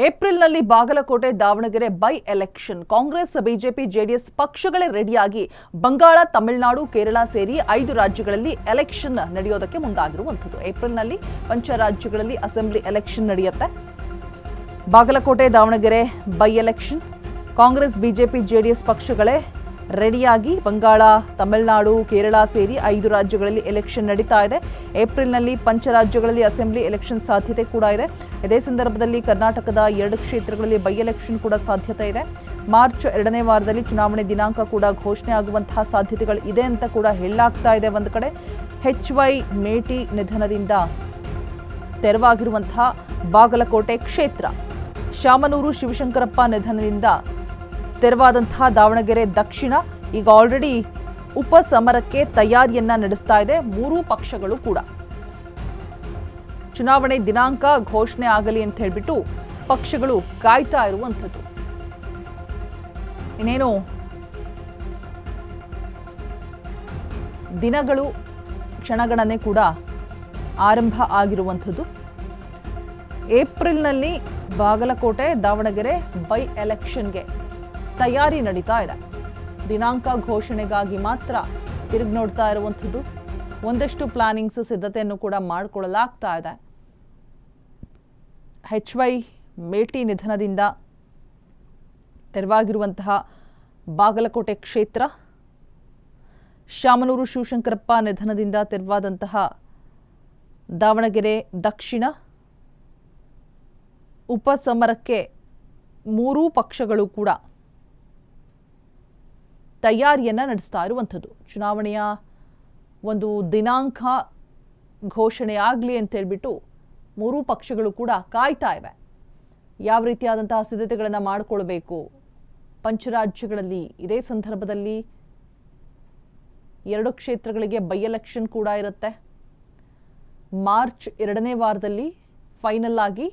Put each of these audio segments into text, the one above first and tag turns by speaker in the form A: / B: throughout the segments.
A: ಏಪ್ರಿಲ್ನಲ್ಲಿ Bagalkote Davanagere by election Congress BJP JDS ಪಕ್ಷಗಳೇ ರೆಡಿಯಾಗಿ ಬಂಗಾಳ ತಮಿಳುನಾಡು ಕೇರಳ ಸೇರಿ 5 ರಾಜ್ಯಗಳಲ್ಲಿ ಎಲೆಕ್ಷನ್ ನಡೆಯೋದಕ್ಕೆ ಮುಂದಾಗಿರುವಂಥದ್ದು. ಏಪ್ರಿಲ್ನಲ್ಲಿ ಪಂಚರಾಜ್ಯಗಳಲ್ಲಿ ಅಸೆಂಬ್ಲಿ ಎಲೆಕ್ಷನ್ ನಡೆಯುತ್ತೆ. Bagalkote Davanagere by election Congress BJP JDS ಪಕ್ಷಗಳೇ ರೆಡಿಯಾಗಿ ಬಂಗಾಳ ತಮಿಳುನಾಡು ಕೇರಳ ಸೇರಿ 5 ರಾಜ್ಯಗಳಲ್ಲಿ ಎಲೆಕ್ಷನ್ ನಡೀತಾ ಇದೆ. ಏಪ್ರಿಲ್ನಲ್ಲಿ ಪಂಚರಾಜ್ಯಗಳಲ್ಲಿ ಅಸೆಂಬ್ಲಿ ಎಲೆಕ್ಷನ್ ಸಾಧ್ಯತೆ ಕೂಡ ಇದೆ. ಇದೇ ಸಂದರ್ಭದಲ್ಲಿ ಕರ್ನಾಟಕದ 2 ಕ್ಷೇತ್ರಗಳಲ್ಲಿ ಬೈ ಎಲೆಕ್ಷನ್ ಕೂಡ ಸಾಧ್ಯತೆ ಇದೆ. ಮಾರ್ಚ್ 2ನೇ ವಾರದಲ್ಲಿ ಚುನಾವಣೆ ದಿನಾಂಕ ಕೂಡ ಘೋಷಣೆ ಆಗುವಂತಹ ಸಾಧ್ಯತೆಗಳು ಇದೆ ಅಂತ ಕೂಡ ಹೇಳಲಾಗ್ತಾ ಇದೆ. ಒಂದು ಕಡೆ HY ಮೇಟಿ ನಿಧನದಿಂದ ತೆರವಾಗಿರುವಂತಹ ಬಾಗಲಕೋಟೆ ಕ್ಷೇತ್ರ, ಶಾಮನೂರು ಶಿವಶಂಕರಪ್ಪ ನಿಧನದಿಂದ ತೆರವಾದಂತಹ ದಾವಣಗೆರೆ ದಕ್ಷಿಣ ಈಗ ಆಲ್ರೆಡಿ ಉಪಸಮರಕ್ಕೆ ತಯಾರಿಯನ್ನ ನಡೆಸ್ತಾ ಇದೆ. 3 ಪಕ್ಷಗಳು ಕೂಡ ಚುನಾವಣೆ ದಿನಾಂಕ ಘೋಷಣೆ ಆಗಲಿ ಅಂತ ಹೇಳ್ಬಿಟ್ಟು ಪಕ್ಷಗಳು ಕಾಯ್ತಾ ಇರುವಂಥದ್ದು. ಇನ್ನೇನು ದಿನಗಳು ಕ್ಷಣಗಣನೆ ಕೂಡ ಆರಂಭ ಆಗಿರುವಂಥದ್ದು. ಏಪ್ರಿಲ್ನಲ್ಲಿ ಬಾಗಲಕೋಟೆ ದಾವಣಗೆರೆ ಬೈ ಎಲೆಕ್ಷನ್ಗೆ ತಯಾರಿ ನಡೀತಾ ಇದೆ. ದಿನಾಂಕ ಘೋಷಣೆಗಾಗಿ ಮಾತ್ರ ತಿರುಗಿ ನೋಡ್ತಾ ಇರುವಂಥದ್ದು. ಒಂದಷ್ಟು ಪ್ಲಾನಿಂಗ್ಸ್ ಸಿದ್ಧತೆಯನ್ನು ಕೂಡ ಮಾಡಿಕೊಳ್ಳಲಾಗ್ತಾ ಇದೆ. HY ಮೇಟಿ ನಿಧನದಿಂದ ತೆರವಾಗಿರುವಂತಹ ಬಾಗಲಕೋಟೆ ಕ್ಷೇತ್ರ, ಶಾಮನೂರು ಶಿವಶಂಕರಪ್ಪ ನಿಧನದಿಂದ ತೆರವಾದಂತಹ ದಾವಣಗೆರೆ ದಕ್ಷಿಣ ಉಪಸಮರಕ್ಕೆ 3 ಪಕ್ಷಗಳು ಕೂಡ ತಯಾರಿಯನ್ನ ನಡೆಸ್ತಾ ಇರುವಂಥದ್ದು. ಚುನಾವಣೆಯ ಒಂದು ದಿನಾಂಕ ಘೋಷಣೆ ಆಗಲಿ ಅಂತ ಹೇಳ್ಬಿಟ್ಟು 3 ಪಕ್ಷಗಳು ಕೂಡ ಕಾಯ್ತಾ ಇವೆ. ಯಾವ ರೀತಿಯಾದಂತಹ ಸಿದ್ಧತೆಗಳನ್ನು ಮಾಡಿಕೊಳ್ಬೇಕು ಪಂಚರಾಜ್ಯಗಳಲ್ಲಿ. ಇದೇ ಸಂದರ್ಭದಲ್ಲಿ 2 ಕ್ಷೇತ್ರಗಳಿಗೆ ಬೈ ಎಲೆಕ್ಷನ್ ಕೂಡ ಇರುತ್ತೆ. ಮಾರ್ಚ್ 2ನೇ ವಾರದಲ್ಲಿ ಫೈನಲ್ ಆಗಿ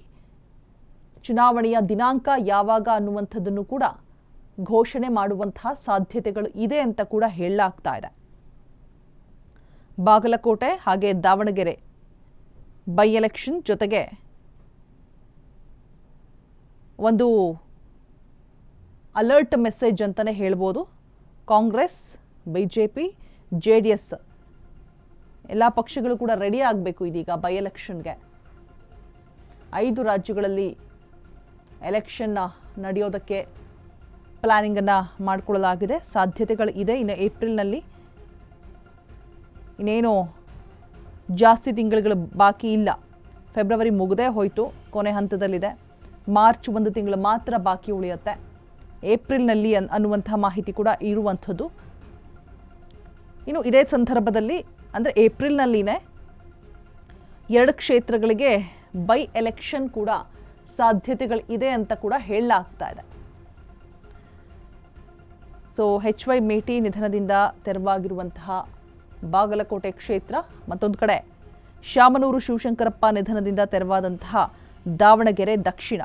A: ಚುನಾವಣೆಯ ದಿನಾಂಕ ಯಾವಾಗ ಅನ್ನುವಂಥದ್ದನ್ನು ಕೂಡ ಘೋಷಣೆ ಮಾಡುವಂತಹ ಸಾಧ್ಯತೆಗಳು ಇದೆ ಅಂತ ಕೂಡ ಹೇಳಲಾಗ್ತಾ ಇದೆ. ಬಾಗಲಕೋಟೆ ಹಾಗೆ ದಾವಣಗೆರೆ ಬೈ ಎಲೆಕ್ಷನ್ ಜೊತೆಗೆ ಒಂದು ಅಲರ್ಟ್ ಮೆಸೇಜ್ ಅಂತಾನೆ ಹೇಳ್ಬೋದು. ಕಾಂಗ್ರೆಸ್ ಬಿಜೆಪಿ JDS ಎಲ್ಲ ಪಕ್ಷಗಳು ಕೂಡ ರೆಡಿ ಆಗಬೇಕು ಇದೀಗ ಬೈ ಎಲೆಕ್ಷನ್ಗೆ. 5 ರಾಜ್ಯಗಳಲ್ಲಿ ಎಲೆಕ್ಷನ್ ನಡೆಯೋದಕ್ಕೆ ಪ್ಲಾನಿಂಗನ್ನು ಮಾಡಿಕೊಳ್ಳಲಾಗಿದೆ. ಸಾಧ್ಯತೆಗಳು ಇದೆ. ಇನ್ನು ಏಪ್ರಿಲ್ನಲ್ಲಿ ಇನ್ನೇನು ಜಾಸ್ತಿ ತಿಂಗಳುಗಳು ಬಾಕಿ ಇಲ್ಲ. ಫೆಬ್ರವರಿ ಮುಗದೇ ಹೋಯಿತು, ಕೊನೆ ಹಂತದಲ್ಲಿದೆ. ಮಾರ್ಚ್ 1 ತಿಂಗಳು ಮಾತ್ರ ಬಾಕಿ ಉಳಿಯುತ್ತೆ ಏಪ್ರಿಲ್ನಲ್ಲಿ ಅನ್ನುವಂಥ ಮಾಹಿತಿ ಕೂಡ ಇರುವಂಥದ್ದು. ಇನ್ನು ಇದೇ ಸಂದರ್ಭದಲ್ಲಿ ಅಂದರೆ ಏಪ್ರಿಲ್ನಲ್ಲಿನೇ 2 ಕ್ಷೇತ್ರಗಳಿಗೆ ಬೈ ಎಲೆಕ್ಷನ್ ಕೂಡ ಸಾಧ್ಯತೆಗಳು ಇದೆ ಅಂತ ಕೂಡ ಹೇಳಲಾಗ್ತಾ ಇದೆ. ಸೊ HY ಮೇಟಿ ನಿಧನದಿಂದ ತೆರವಾಗಿರುವಂತಹ ಬಾಗಲಕೋಟೆ ಕ್ಷೇತ್ರ, ಮತ್ತೊಂದು ಕಡೆ ಶಾಮನೂರು ಶಿವಶಂಕರಪ್ಪ ನಿಧನದಿಂದ ತೆರವಾದಂತಹ ದಾವಣಗೆರೆ ದಕ್ಷಿಣ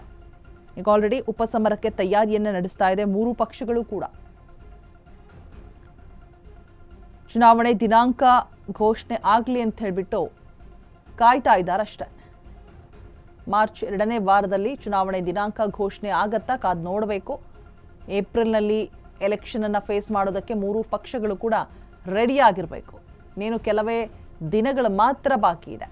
A: ಈಗ ಆಲ್ರೆಡಿ ಉಪಸಮರಕ್ಕೆ ತಯಾರಿಯನ್ನು ನಡೆಸ್ತಾ ಇದೆ 3 ಪಕ್ಷಗಳು ಕೂಡ. ಚುನಾವಣೆ ದಿನಾಂಕ ಘೋಷಣೆ ಆಗಲಿ ಅಂತ ಹೇಳಿಬಿಟ್ಟು ಕಾಯ್ತಾ ಇದ್ದಾರಷ್ಟೇ. ಮಾರ್ಚ್ 2ನೇ ವಾರದಲ್ಲಿ ಚುನಾವಣೆ ದಿನಾಂಕ ಘೋಷಣೆ ಆಗತ್ತಾ ಕಾದು ನೋಡಬೇಕು. ಏಪ್ರಿಲ್ನಲ್ಲಿ ಎಲೆಕ್ಷನನ್ನು ಫೇಸ್ ಮಾಡೋದಕ್ಕೆ 3 ಪಕ್ಷಗಳು ಕೂಡ ರೆಡಿ ಆಗಿರಬೇಕು. ಇನ್ನೇನು ಕೆಲವೇ ದಿನಗಳು ಮಾತ್ರ ಬಾಕಿ ಇದೆ.